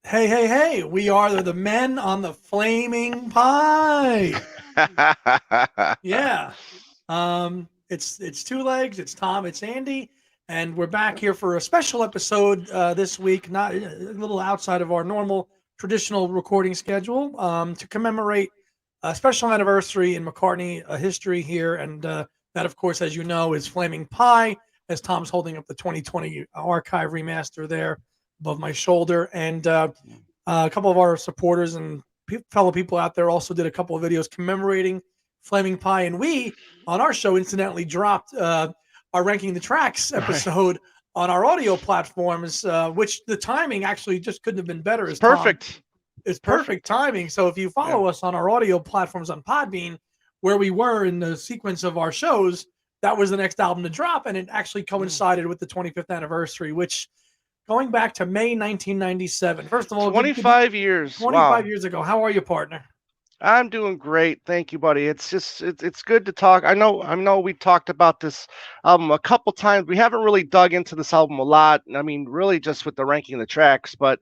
Hey, hey, hey, we are the men on the flaming pie. Yeah. It's two legs, it's Tom, it's Andy, and we're back here for a special episode this week, not a little outside of our normal traditional recording schedule, to commemorate a special anniversary in McCartney history here. And that, of course, as you know, is Flaming Pie, as Tom's holding up the 2020 archive remaster there above my shoulder. And a couple of our supporters and fellow people out there also did a couple of videos commemorating Flaming Pie. And we, on our show, incidentally dropped our Ranking the Tracks Right. episode on our audio platforms, which the timing actually just couldn't have been better, It's as Tom perfect. is perfect Perfect. timing. So if you Yeah. follow us on our audio platforms on Podbean, where we were in the sequence of our shows, that was the next album to drop, and it actually Mm. coincided with the 25th anniversary, which going back to May 1997. First of all, good 25 years. 25 Wow. years ago. How are you, partner? I'm doing great. Thank you, buddy. It's good to talk. I know we talked about this album a couple times. We haven't really dug into this album a lot. I mean, really just with the ranking of the tracks, but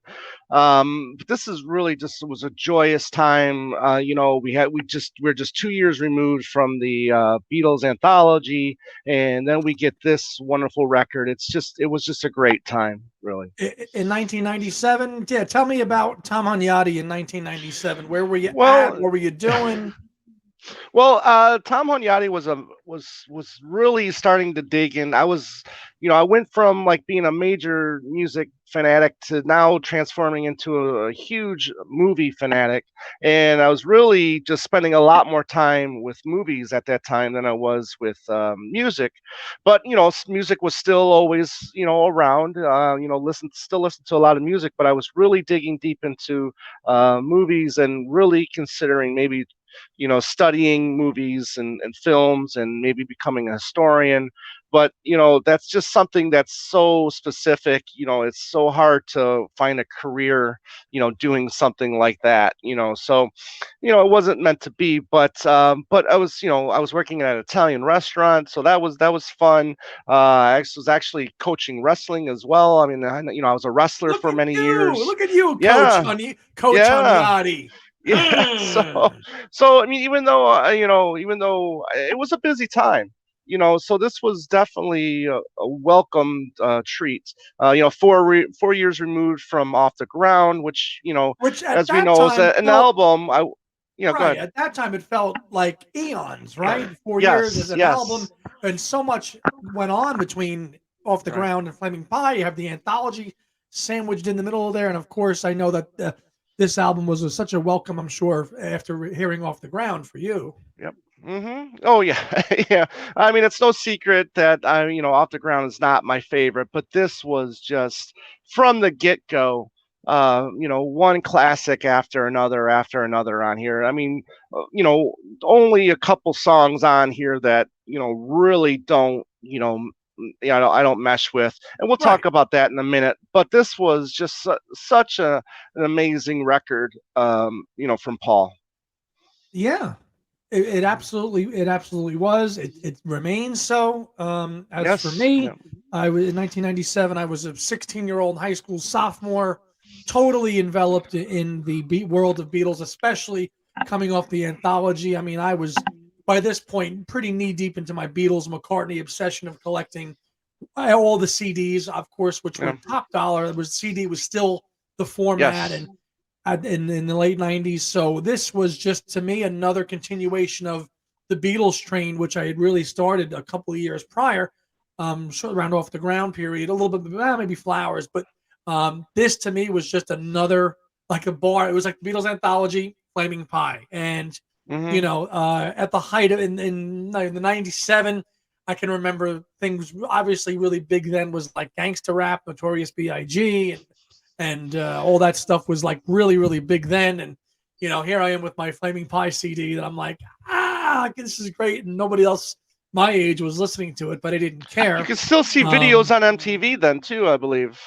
this is really just it was a joyous time. We're just 2 years removed from the Beatles anthology, and then we get this wonderful record. It was just a great time, really. In 1997. Yeah, tell me about Tom Hunyadi in 1997. Where were you at? Well, What were you doing? Tom Hunyadi was really starting to dig in. I went from like being a major music fanatic to now transforming into a huge movie fanatic, and I was really just spending a lot more time with movies at that time than I was with music. But music was still always around. Listen to a lot of music, but I was really digging deep into movies and really considering maybe studying movies and films and maybe becoming a historian. But that's just something that's so specific. It's so hard to find a career doing something like that. So it wasn't meant to be. But I was working at an Italian restaurant, so that was fun. Was actually coaching wrestling as well. I mean, I was a wrestler Look for at many you! years. Look at you, Yeah, Coach yeah. Hunyadi. Yeah, so I mean, even though it was a busy time, so this was definitely a welcomed treat. 4 years removed from Off the Ground, which Which at as we that know, is time an felt album. Go right. ahead. At that time, it felt like eons, right? 4 years as Yes, an album, yes, and so much went on between Off the right. Ground and Flaming Pie. You have the anthology sandwiched in the middle of there, and of course, I know that this album was such a welcome. I'm sure after hearing Off the Ground for you. Yep. Oh yeah, yeah. I mean, it's no secret that Off the Ground is not my favorite, but this was just from the get go. One classic after another on here. I mean, only a couple songs on here that really don't I don't mesh with, and we'll talk Right. about that in a minute. But this was just such an amazing record, from Paul. Yeah. It absolutely was. It remains so. As for Yes. me, Yeah. I was in 1997. I was a 16-year-old high school sophomore, totally enveloped in the world of Beatles, especially coming off the anthology. I mean, I was by this point pretty knee deep into my Beatles McCartney obsession of collecting all the CDs, of course, which were Yeah. top dollar. It was CD was still the format, Yes. and in the late 90s. So this was just to me another continuation of the Beatles train, which I had really started a couple of years prior, around Off the Ground period, a little bit, maybe Flowers. But this to me was just another, like a bar. It was like the Beatles anthology, Flaming Pie. And, Hmm. at the height of in the 97, I can remember things obviously really big then was like gangster rap, Notorious B.I.G. and all that stuff was like really really big then. And here I am with my Flaming Pie CD that I'm like, this is great, and nobody else my age was listening to it, but I didn't You care. can still see videos um on MTV then too, I believe.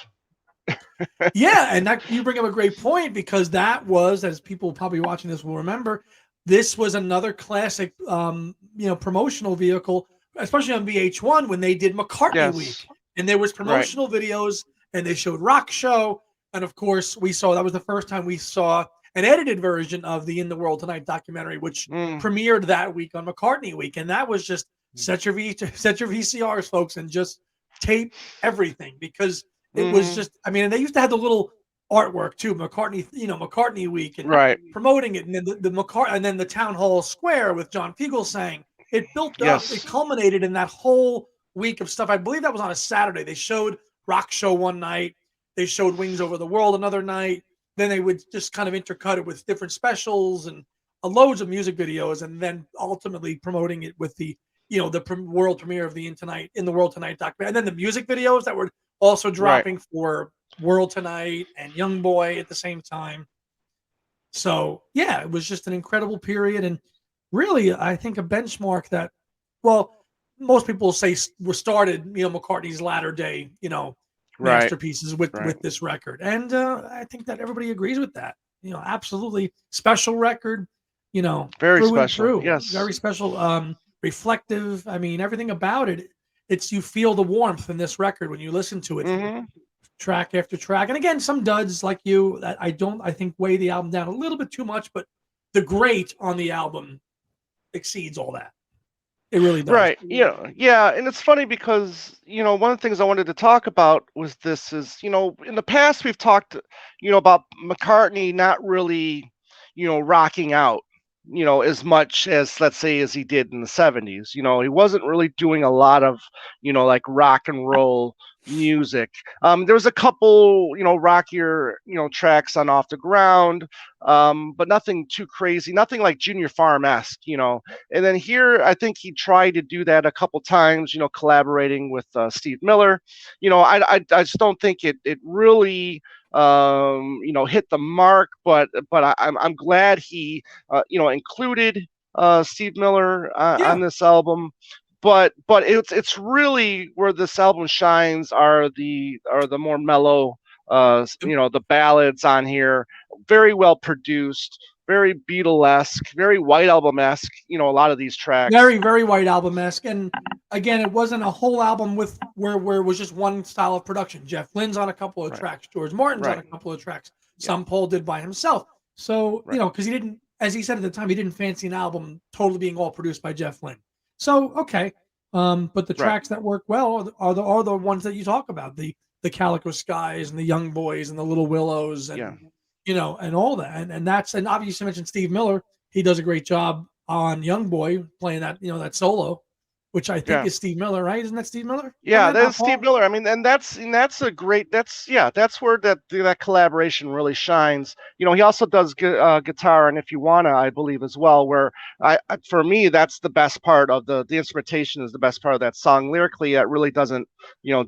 yeah, and that you bring up a great point, because that was, as people probably watching this will remember, this was another classic promotional vehicle, especially on VH1 when they did McCartney Yes. week, and there was Right. promotional videos, and they showed Rock Show, And of course, we saw that was the first time we saw an edited version of the In the World Tonight documentary, which Mm, premiered that week on McCartney Week, and that was just set your VCRs, folks, and just tape everything because it was mm, just. I mean, and they used to have the little artwork too, McCartney, McCartney Week, and right. promoting it, and then and then the town hall square with John Pugel saying it built up. It Yes. culminated in that whole week of stuff. I believe that was on a Saturday. They showed Rock Show one night. They showed Wings Over the World another night. Then they would just kind of intercut it with different specials and loads of music videos, and then ultimately promoting it with the world premiere of the In the World Tonight documentary, and then the music videos that were also Right. dropping for World Tonight and Young Boy at the same time. So yeah, it was just an incredible period, and really, I think a benchmark that, well, most people say were started, McCartney's latter day, Right. masterpieces with Right. this record, and I think that everybody agrees with that. Absolutely special record, Very through and special. through, Yes. very special, reflective. I mean, everything about it. It's you feel the warmth in this record when you listen to it Hmm. track after track. And again, some duds like you that I think weigh the album down a little bit too much, but the great on the album exceeds all that. It really does. Right. Yeah. Yeah. And it's funny because, one of the things I wanted to talk about was this is, in the past we've talked, about McCartney not really, rocking out, as much as, let's say, as he did in the 70s. He wasn't really doing a lot of, like rock and roll music. There was a couple, rockier, tracks on Off the Ground, but nothing too crazy, nothing like Junior Farm-esque, and then here, I think he tried to do that a couple times, collaborating with Steve Miller. I just don't think it really hit the mark. But I'm glad he included Steve Miller on Yeah, this album. But it's really where this album shines are the more mellow the ballads on here, very well produced, very Beatlesque, very White Album-esque. A lot of these tracks. very very White Album esque. And again, it wasn't a whole album with where it was just one style of production. Jeff Lynne's on a couple of Right, tracks, George Martin's on right, a couple of tracks. yeah, Some Paul did by himself. So right, because he didn't, as he said at the time, he didn't fancy an album totally being all produced by Jeff Lynne. So okay, but the right, tracks that work well are the ones that you talk about, the Calico Skies and the Young Boys and the Little Willows, yeah, and and all that, and obviously you mentioned Steve Miller. He does a great job on Young Boy playing that that solo, which I think yeah. is Steve Miller, right? Isn't that Steve Miller on Yeah, that, that's not Steve Paul? Miller. I mean, and that's a great. That's where that collaboration really shines. He also does guitar and If You Wanna, I believe, as well. Where for me, that's the best part of the instrumentation is the best part of that song. Lyrically, it really doesn't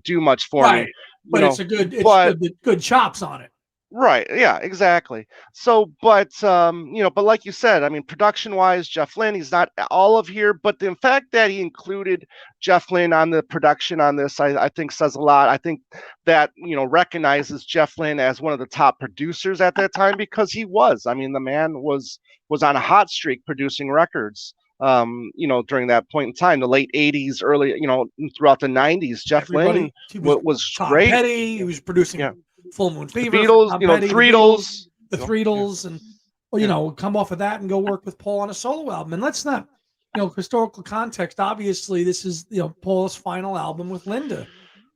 do much for me. Right, You but know, it's but good chops on it. Right. Yeah, exactly. So, but like you said, I mean, production-wise, Jeff Lynne, he's not all of here, but the fact that he included Jeff Lynne on the production on this, I think says a lot. I think that, recognizes Jeff Lynne as one of the top producers at that time because he was. I mean, the man was on a hot streak producing records. During that point in time, the late '80s, early, throughout the '90s, Jeff Lynne Everybody, he was was Tom great. Petty. He was producing Yeah, Full Moon the Fever for Beatles, Tom the Petty, the Beatles, Threedles, the yeah, Threedles, and well, yeah, come off of that and go work with Paul on a solo album. And let's not, historical context. Obviously, this is Paul's final album with Linda,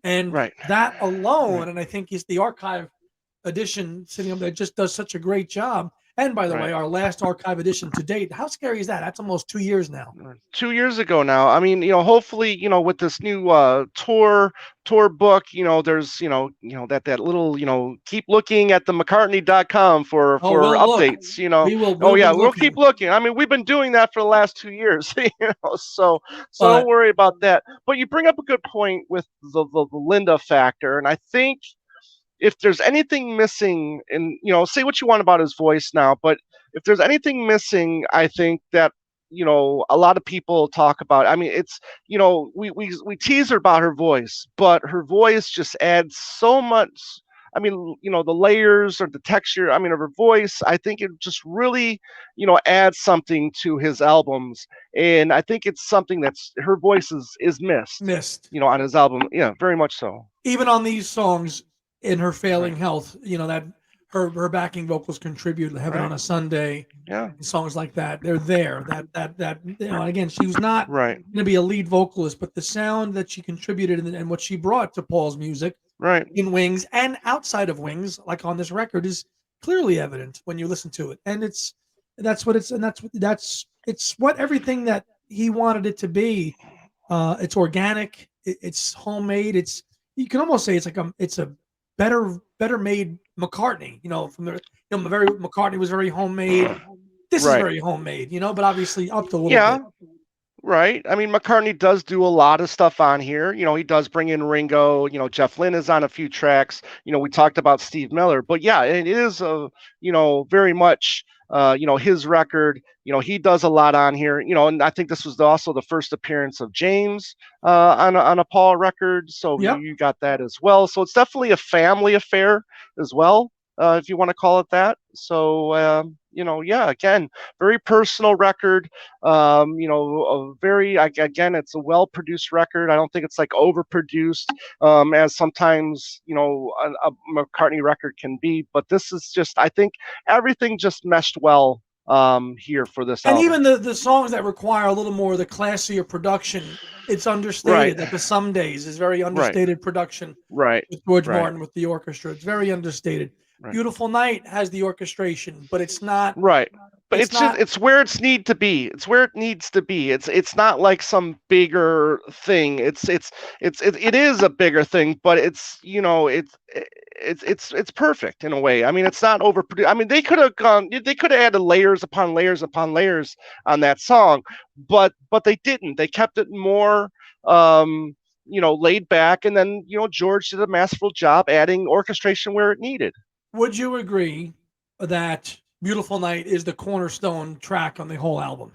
and right, that right, alone, and I think he's the archive edition sitting up there just does such a great job. And by the way, right. our last archive edition to date, how scary is that? That's almost 2 years now. Right. 2 years ago now. I mean, hopefully, with this new tour book, there's that little keep looking at the McCartney.com Oh, for we'll look. updates. Oh We'll be yeah, we'll keep looking. looking. I mean, we've been doing that for the last 2 years, so don't But worry about that. But you bring up a good point with the Linda factor, and I think if there's anything missing, and say what you want about his voice now, but if there's anything missing, I think that a lot of people talk about. I mean, it's we tease her about her voice, but her voice just adds so much. I mean, the layers or the texture. I mean, of her voice. I think it just really, adds something to his albums, and I think it's something that's her voice is missed. missed. On his album, yeah, very much so. Even on these songs, in her failing Right. health, that her backing vocals contribute, Heaven on Right. a Sunday, Yeah. and songs like that. They're there. And again, she was not Right. going to be a lead vocalist, but the sound that she contributed and what she brought to Paul's music Right. in Wings and outside of Wings, like on this record, is clearly evident when you listen to it. And it's what everything that he wanted it to be. It's organic. It's homemade. You can almost say it's a better made McCartney. From the very McCartney was very homemade. This is Right. very homemade. But obviously upped a little Yeah. bit. Right. I mean, McCartney does do a lot of stuff on here. He does bring in Ringo. Jeff Lynne is on a few tracks. We talked about Steve Miller, but yeah, it is very much, his record. He does a lot on here. And I think this was also the first appearance of James on a Paul record. So Yep. you got that as well. So it's definitely a family affair as well, if you want to call it that. So, yeah, again, very personal record. Again, it's a well-produced record. I don't think it's like overproduced, as sometimes, a McCartney record can be. But this is just, I think everything just meshed well here for this And album. even the songs that require a little more of the classier production, it's understated. Right. Like the Some Days is very Right. understated production Right. with George Right. Martin with the orchestra. It's very understated. Right. Beautiful Night has the orchestration, but it's not. Right. But It's not. it's where it's need to be. It's where it needs to be. It's not like some bigger thing. It is a bigger thing, but it's perfect in a way. I mean, it's not overproduced. I mean, they could have added layers upon layers upon layers on that song, but they didn't. They kept it more laid back, and then George did a masterful job adding orchestration where it needed. Would you agree that Beautiful Night is the cornerstone track on the whole album?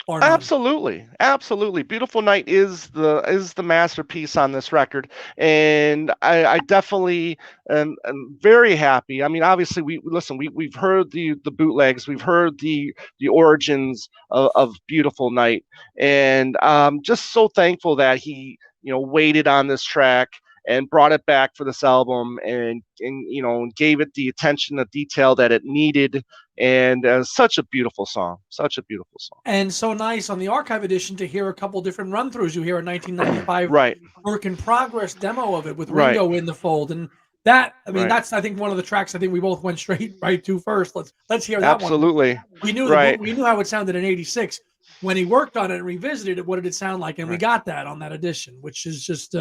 Or none? Absolutely. Beautiful Night is the masterpiece on this record, and I definitely am very happy. I mean, obviously we've heard the bootlegs, we've heard the origins of Beautiful Night, and just so thankful that he waited on this track and brought it back for this album, and gave it the attention, the detail that it needed, and such a beautiful song. And so nice on the archive edition to hear a couple different run-throughs. You hear a 1995 Right. work in progress demo of it with Right. Ringo in the fold, and that, I mean, Right. that's, I think, one of the tracks I think we both went straight right to first. Let's hear that Absolutely. one. We knew Right. we knew how it sounded in '86 when he worked on it and revisited it. What did it sound like? And we Right. got that on that edition, which is just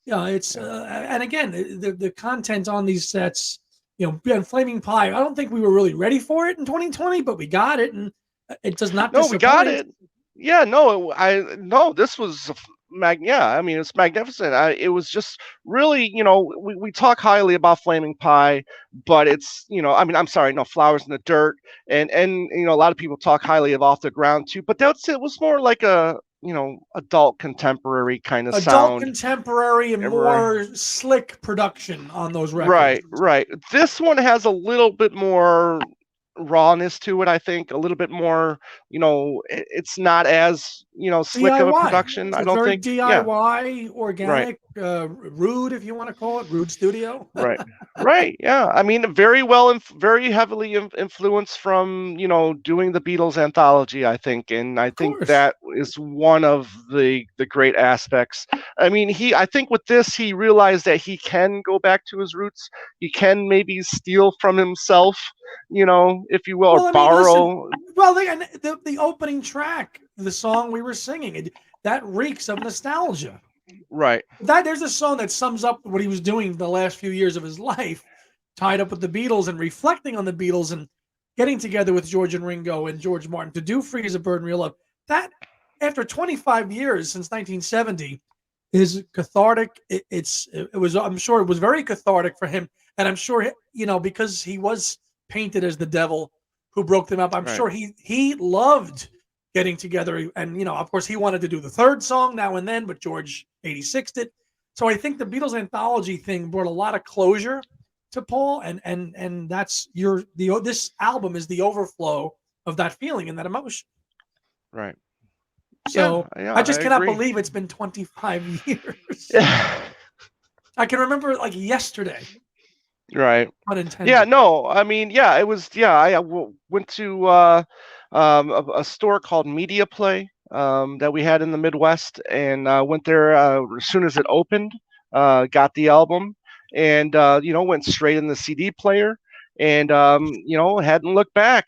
it's and again, the content on these sets, and Flaming Pie, I don't think we were really ready for it in 2020, but we got it, and it does not No, we got disappoint. it. Yeah, no, this was I mean, it's magnificent. It was just really, we talk highly about Flaming Pie, but it's, I mean, I'm sorry, no, Flowers in the Dirt, and a lot of people talk highly of Off the Ground too, but it was more like a, adult contemporary kind of Adult sound. contemporary and Right. more slick production on those records. Right. This one has a little bit more rawness to it, I think. A little bit more, it's not as, slick of a DIY. production, So I it's don't very think. DIY, organic, rude, if you want to call it, rude studio. Right. Yeah. I mean, very well, very heavily influenced from, doing the Beatles anthology, I think. And I think course. that is one of the great aspects. I mean, I think with this, he realized that he can go back to his roots. He can maybe steal from himself, if you will, or borrow. Listen, the opening track, the song we were singing, that reeks of nostalgia. Right. There's a song that sums up what he was doing the last few years of his life, tied up with the Beatles and reflecting on the Beatles and getting together with George and Ringo and George Martin to do Free as a Bird and Real Love. That, after 25 years since 1970, is cathartic. I'm sure it was very cathartic for him. And I'm sure, because he was painted as the devil who broke them up, I'm sure he loved getting together. And, of course, he wanted to do the third song now and then, but George 86'd it. So I think the Beatles anthology thing brought a lot of closure to Paul, and that's this album is the overflow of that feeling and that emotion. Right. So Yeah, I just cannot agree. believe it's been 25 years. Yeah. I can remember it like yesterday. Right. Yeah, Unintended. no, I mean, yeah, it was, yeah, went to a store called Media Play that we had in the Midwest, and went there as soon as it opened, got the album, and went straight in the CD player, and hadn't looked back,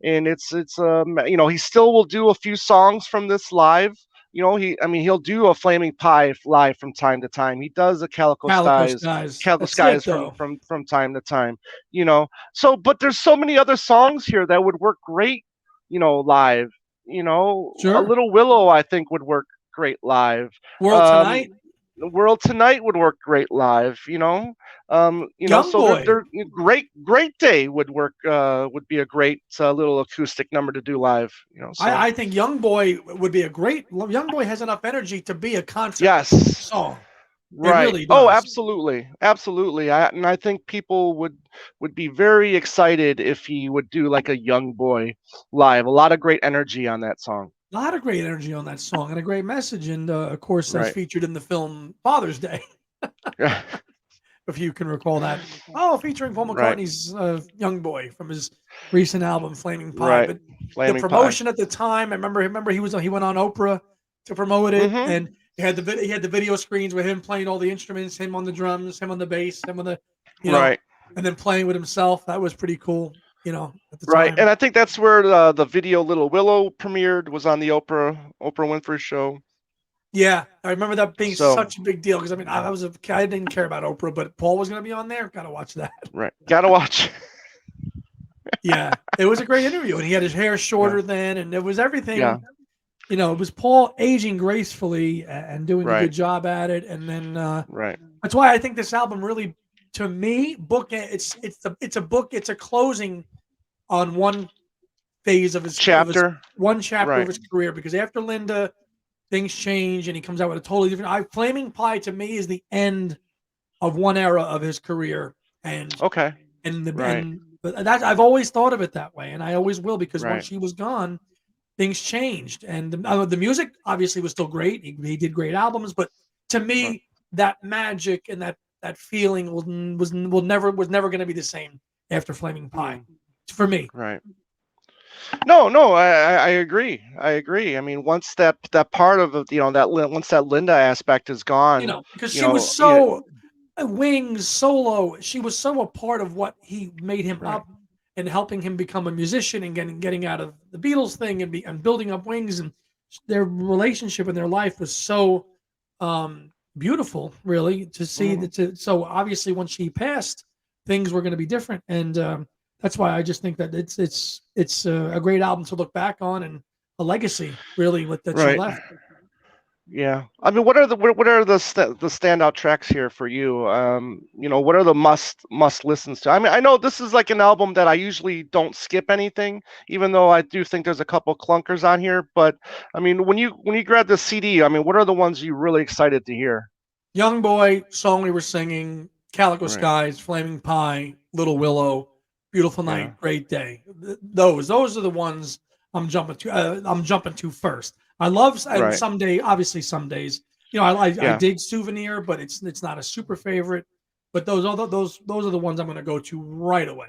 and he still will do a few songs from this live. I mean, he'll do a Flaming Pie live from time to time. He does a Calico Skies. Calico That's it, Skies though. from time to time. So but there's so many other songs here that would work great, live. A Sure. Little Willow I think would work great live. World Um, Tonight. the World Tonight would work great live. Young So Boy. they're Great Day would be a great little acoustic number to do live. So I think Young Boy would be a great. Young Boy has enough energy to be a concert yes. song. It Right. really Oh, does. absolutely. Absolutely. I think people would be very excited if he would do like a Young Boy live. A lot of great energy on that song. A lot of great energy on that song and a great message. And of course, that's Right. featured in the film Father's Day, if you can recall that. Oh, featuring Paul Right. McCartney's Young Boy from his recent album Flaming Pie. Right. But the Flaming Pie. promotion at the time, I remember he went on Oprah to promote it, Mhm. and he had the video screens with him playing all the instruments, him on the drums, him on the bass, him on the, Right. and then playing with himself. That was pretty cool, at the Right. time. And I think that's where the video Little Willow premiered, was on the Oprah Winfrey show. Yeah, I remember that being So, such a big deal because I mean I didn't care about Oprah, but Paul was going to be on there. Got to watch that. right. Got to watch. Yeah, it was a great interview, and he had his hair Yeah. shorter then, and it was everything. Yeah. It was Paul aging gracefully and doing a Right. good job at it, and then Right. that's why I think this album really, to me, it's a closing on one phase of his Chapter. one chapter of Right. his career, because after Linda, things change and he comes out with a totally different. Flaming Pie to me is the end of one era of his career, and Okay. Right. but that I've always thought of it that way, and I always will, because once Right. she was gone, things changed, and the music obviously was still great. He did great albums, but to Right. me, that magic and that feeling was never going to be the same after Flaming Pie, for me. Right. No, I agree. I agree. I mean, once that part of it, once that Linda aspect is gone, Because you she was know, yeah, so Wings solo. She was so a part of what he made him right, up and helping him become a musician and getting out of the Beatles thing and building up Wings, and their relationship and their life was so beautiful, really, to see mhm, that. So obviously, when she passed, things were going to be different, and that's why I just think that it's a great album to look back on and a legacy, really, that she right, left. yeah. I mean, what are the standout tracks here for you? What are the must listens to? I mean, I know this is like an album that I usually don't skip anything, even though I do think there's a couple clunkers on here. But I mean, when you grab the CD, I mean, what are the ones you're really excited to hear? Young Boy, Song We Were Singing, Calico Right. Skies, Flaming Pie, Little Willow, Beautiful Yeah. Night, Great Day. Those are the ones I'm jumping to. I'm jumping to first. I love, and Right. someday, obviously, some days, I Yeah. dig Souvenir, but it's not a super favorite. But those are the ones I'm going to go to right away.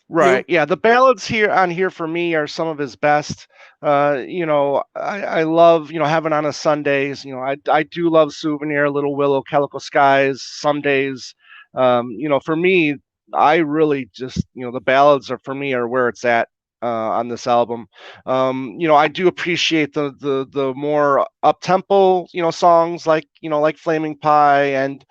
Right. You? Yeah. The ballads here for me are some of his best. I love, having on a Sundays. I do love Souvenir, Little Willow, Calico Skies, Some Days. For me, I really just, the ballads are for me are where it's at on this album. I do appreciate the more up tempo, songs like Flaming Pie, and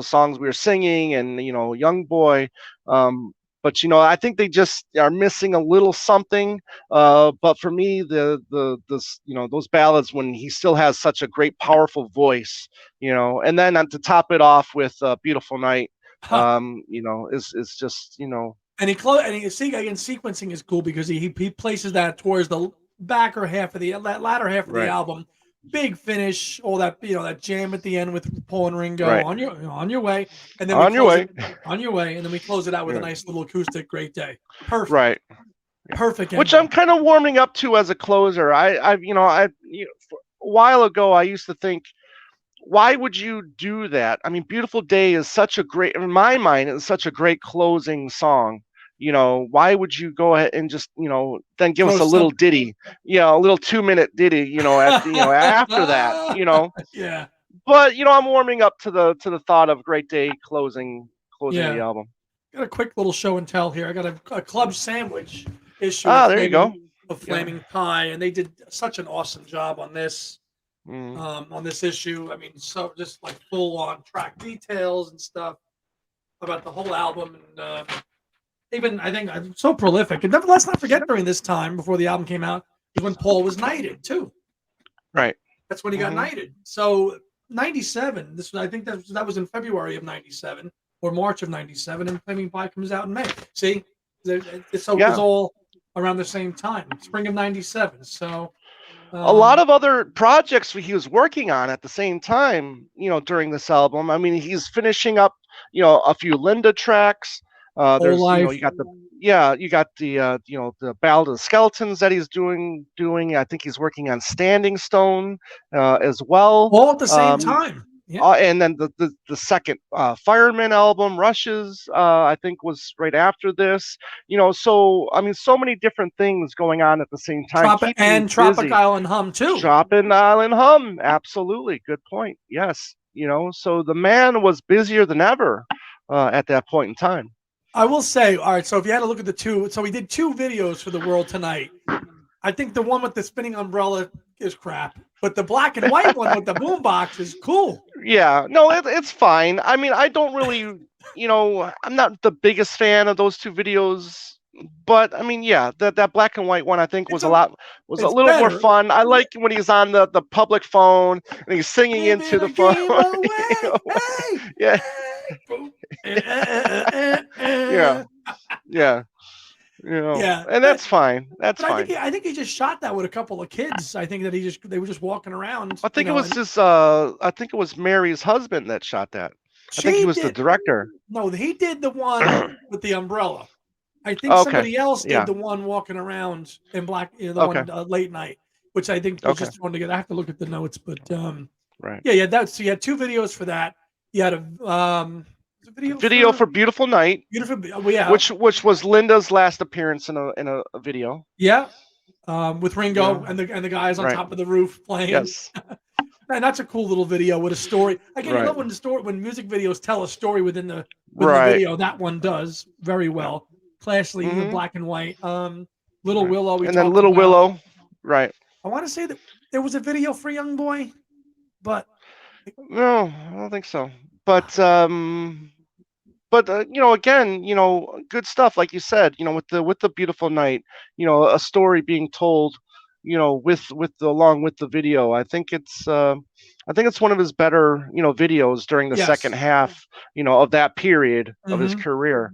songs we were singing, and Young Boy. But I think they just are missing a little something. But for me, those ballads, when he still has such a great, powerful voice, and then to top it off with "Beautiful Night," Huh. is just And he see again, sequencing is cool because he places that towards the backer half of the latter half of the right, album. Big finish, all that that jam at the end with Paul and Ringo right, on your way, and then we on your close way, it on your way, and then we close it out with a right, nice little acoustic Great Day. Perfect, right. Yeah. perfect Which I'm ending. kind of warming up to as a closer. For a while ago, I used to think, why would you do that? I mean, Beautiful Day is such a great, in my mind, it's such a great closing song. Why would you go ahead and just, then give Throw us a little some. ditty, a little 2-minute ditty, after that, Yeah, but I'm warming up to the thought of Great Day closing the yeah. album. Got a quick little show and tell here. I got a club sandwich issue Ah, there you go. of Yeah. Flaming Pie, and they did such an awesome job Mm. on this issue. I mean, so just like full on track details and stuff about the whole album, and even I think I'm so prolific. And let's not forget during this time before the album came out is when Paul was knighted too. Right. That's when he got knighted. So 97. I think that was in February of 97 or March of 97, and Flaming Pie comes out in May. See, so it was all around the same time, spring of 97. So a lot of other projects he was working on at the same time, during this album. I mean, he's finishing up, a few Linda tracks. There's, life. you got the Ballad of the Skeletons that he's doing. I think he's working on Standing Stone as well. All at the same time. Yeah. And then the second Fireman album, Rushes, I think was right after this. So I mean, so many different things going on at the same time. Tropic Island Hum too. Tropic Island Hum, absolutely, good point. Yes, so the man was busier than ever at that point in time. I will say, all right. So if you had to look at the two, so we did two videos for the World Tonight. I think the one with the spinning umbrella is crap, but the black and white one with the boombox is cool. Yeah, no, it's fine. I mean, I don't really, I'm not the biggest fan of those two videos, but I mean, yeah, that black and white one I think was a little better. more fun. I like when he's on the public phone and he's singing into the phone. Yeah. Yeah. Yeah, and that's fine. That's fine. I think he just shot that with a couple of kids. I think that they were just walking around. I think it was I think it was Mary's husband that shot that. I think he was the director. No, he did the one with the umbrella. I think somebody else did the one walking around in black, one late night, which I think was just one to get. I have to look at the notes, but right. Yeah. So you had two videos for that. You had a video for Beautiful Night. Which was Linda's last appearance in a video. Yeah. With Ringo and the guys on top of the roof playing. Yes. And that's a cool little video with a story. Again, I love when music videos tell a story within the video. That one does very well. Classically, black and white. Little Willow. And then Little Willow. Right. I want to say that there was a video for Young Boy, but no, I don't think so. But again, good stuff, like you said, with the Beautiful Night, a story being told, along with the video. I think it's one of his better, videos during the second half, of that period of his career,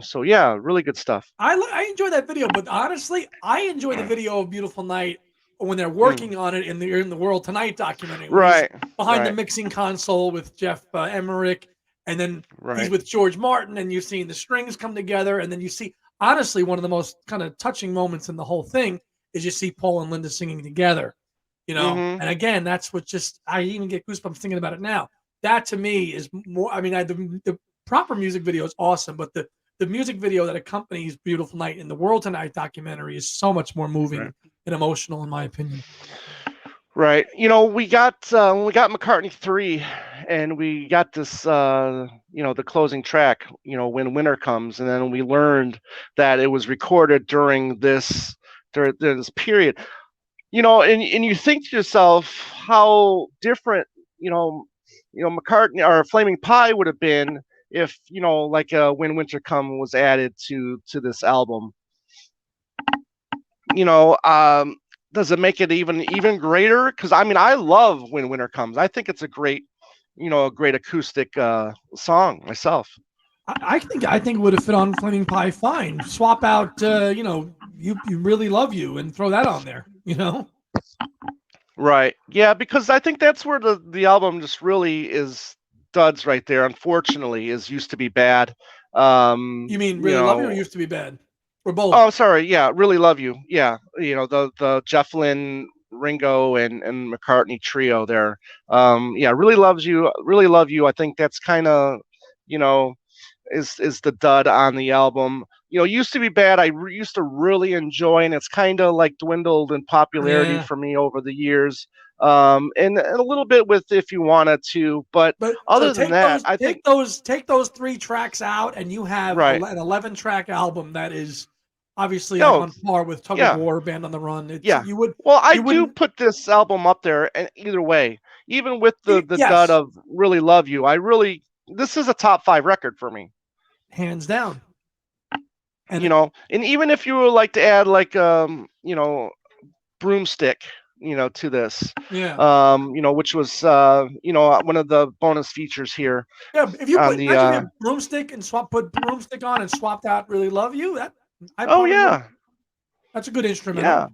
So yeah, really good stuff. I enjoy that video, but honestly, I enjoy the video of Beautiful Night when they're working on it in the World Tonight documentary. Right. Behind the mixing console with Jeff Emmerich. And then he's with George Martin, and you've seen the strings come together. And then you see, honestly, one of the most kind of touching moments in the whole thing is you see Paul and Linda singing together, And again, that's what I even get goosebumps thinking about it now. That to me is more, I mean, the proper music video is awesome, but the music video that accompanies Beautiful Night in the World Tonight documentary is so much more moving and emotional, in my opinion. Right. We got McCartney 3 and we got this, the closing track, When Winter Comes. And then we learned that it was recorded during this period, and you think to yourself how different, McCartney or Flaming Pie would have been if, When Winter Comes was added to this album. Does it make it even greater? Because I mean, I love When Winter Comes. I think it's a great acoustic song myself. I think it would have fit on Flaming Pie fine. Swap out, you Really Love You and throw that on there, Right. Yeah, because I think that's where the album just really is duds right there. Unfortunately, is Used to Be Bad. You mean Really Love You or Used to Be Bad? Or both? Oh, sorry. Yeah, Really Love You. Yeah, the Jeff Lynne Ringo and McCartney trio there. Yeah, really love you. I think that's kind of, you know, is the dud on the album. Used to be bad. Used to really enjoy, and it's kind of like dwindled in popularity Yeah. for me over the years. And a little bit with If You Wanted To, but But so other than take that, those I think take those take those 3 tracks out, and you have right. an 11-track album that is obviously like No, on par with Tug of yeah, War, Band on the Run. It's yeah. Well, I you do wouldn't put this album up there, and either way, even with the dud yes, of Really Love You, this is a top 5 record for me. hands down. And And even if you would like to add like broomstick, to this, yeah, which was one of the bonus features here yeah. If you on put the imagine we have Broomstick and put Broomstick on and swapped out Really Love You. That I oh probably would. yeah, That's a good instrumental. yeah,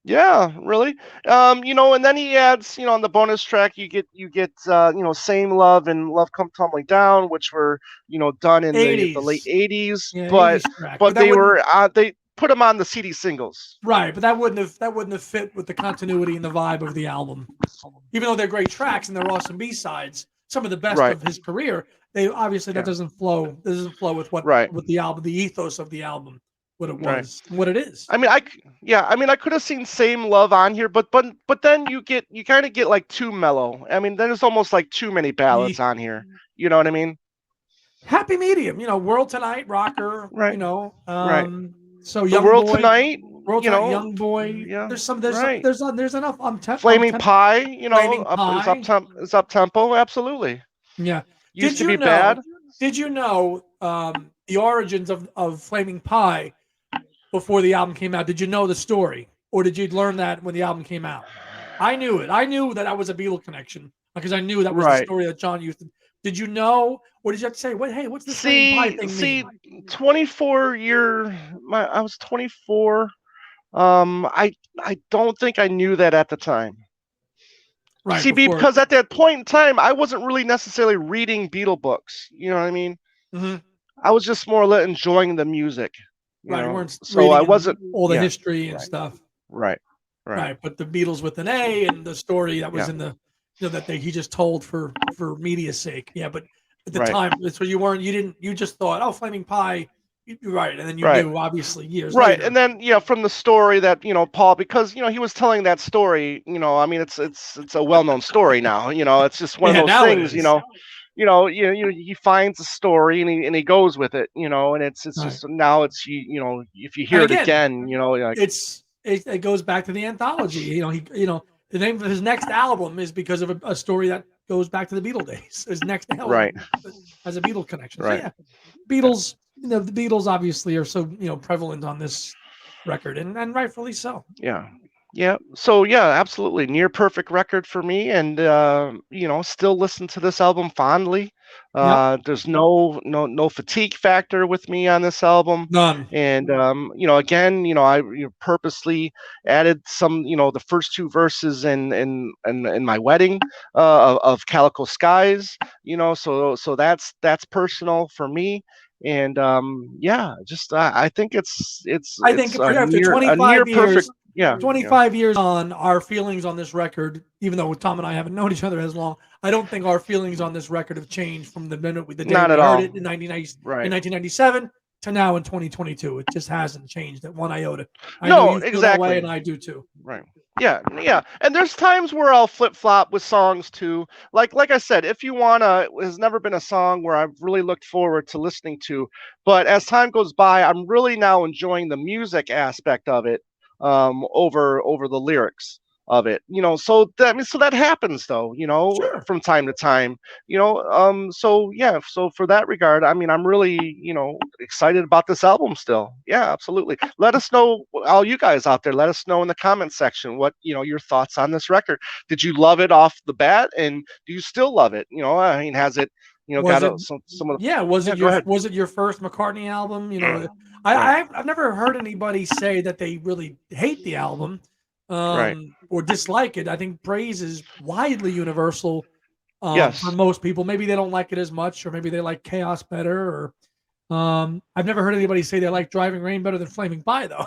yeah, really. And then he adds, on the bonus track you get Same Love and Love Come Tumbling Down, which were done in the late 80s, 80s, yeah, but 80s track. But but that wouldn't they put them on the CD singles. right. But that wouldn't have fit with the continuity and the vibe of the album. Even though they're great tracks and they're awesome B-sides, some of the best Right, of his career, they obviously that yeah, doesn't flow. Doesn't flow right, with the album, the ethos of the album, what it right. was, what it is. I could have seen Same Love on here, but then you kind of get like too mellow. I mean, there's almost like too many ballads The on here. You know what I mean? happy medium, World Tonight, Rocker, Right, right. so The Young World Boy, Tonight, World Tonight, Young Boy. yeah, There's right. there's enough Flaming Pie, Flaming up Pie. is up tempo, absolutely. Yeah. Used to be bad. Did you know the origins of Flaming Pie before the album came out? Did you know the story, or did you learn that when the album came out? I knew it. I knew that was a Beatle connection because I knew that was the Right. story that John used. Did you know, or did you have to say, "What? Hey, what's this Flaming Pie See, thing see, mean?" 24 year, I was 24. I don't think I knew that at the time. Right See, before. because at that point in time, I wasn't really necessarily reading Beatle books. You know what I mean? Mhm. I was just more enjoying the music. Right, you weren't So I reading wasn't. all the Yeah. history and Right. stuff. Right. Right. Right, but the Beatles with an A and the story that was Yeah. in the he just told for media's sake. Yeah, but at the Right. time, so you just thought, oh, Flaming Pie, you're right, and then you Right. knew obviously years Right. later. And then from the story that Paul, because he was telling that story. I mean, it's a well-known story now. It's just one of Yeah, those now it things. is. He finds a story and he goes with it. And it's Right. just now it's if you And hear it again, again, like it goes back to the anthology. The name of his next album is because of a story that goes back to the Beatle days. His next right, album has a Beatle connection. So right, yeah, Beatles. The Beatles obviously are so prevalent on this record, and rightfully so. yeah. Yeah. So yeah, absolutely. Near perfect record for me, and still listen to this album fondly. Yep, There's no fatigue factor with me on this album. none. And again, I purposely added some, the first 2 verses in my wedding of Calico Skies. So that's personal for me. And yeah, just I think I it's think after a near 25 perfect. years, Yeah, 25 years on, our feelings on this record, even though Tom and I haven't known each other as long, I don't think our feelings on this record have changed from the day not we at heard all. it in Right. 1997 to now in 2022. It just hasn't changed at one iota. I know No, you feel that way, exactly. and I do too. Right. Yeah, yeah. And there's times where I'll flip flop with songs too. Like I said, If You Wanna has never been a song where I've really looked forward to listening to. But as time goes by, I'm really now enjoying the music aspect of it over the lyrics of it. So that happens though, Sure. from time to time. So yeah, so for that regard, I mean I'm really, excited about this album still. Yeah, absolutely. Let us know, all you guys out there, let us know in the comment section what your thoughts on this record. Did you love it off the bat, and do you still love it? I mean, has it Was got it? some of Yeah. yeah, go ahead. Was it your first McCartney album? Right, I've never heard anybody say that they really hate the album, right. or dislike it. I think praise is widely universal for Yes. most people. Maybe they don't like it as much, or maybe they like Chaos better. Or I've never heard anybody say they like Driving Rain better than Flaming Pie, though.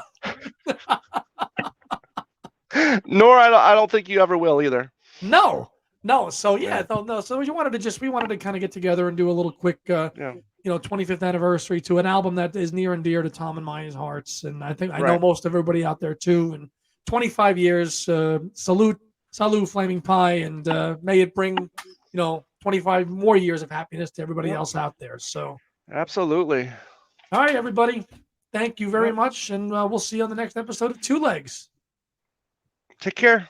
Nor I don't think you ever will either. No, no. So Yeah. no. So we wanted to kind of get together and do a little quick, Yeah. 25th anniversary to an album that is near and dear to Tom and my hearts, and I think I know Right. most of everybody out there too. And 25 years, salute, Flaming Pie, and may it bring, 25 more years of happiness to everybody Yep. else out there. So, Absolutely. all right, everybody, thank you very Yep. much, and we'll see you on the next episode of Two Legs. Take care.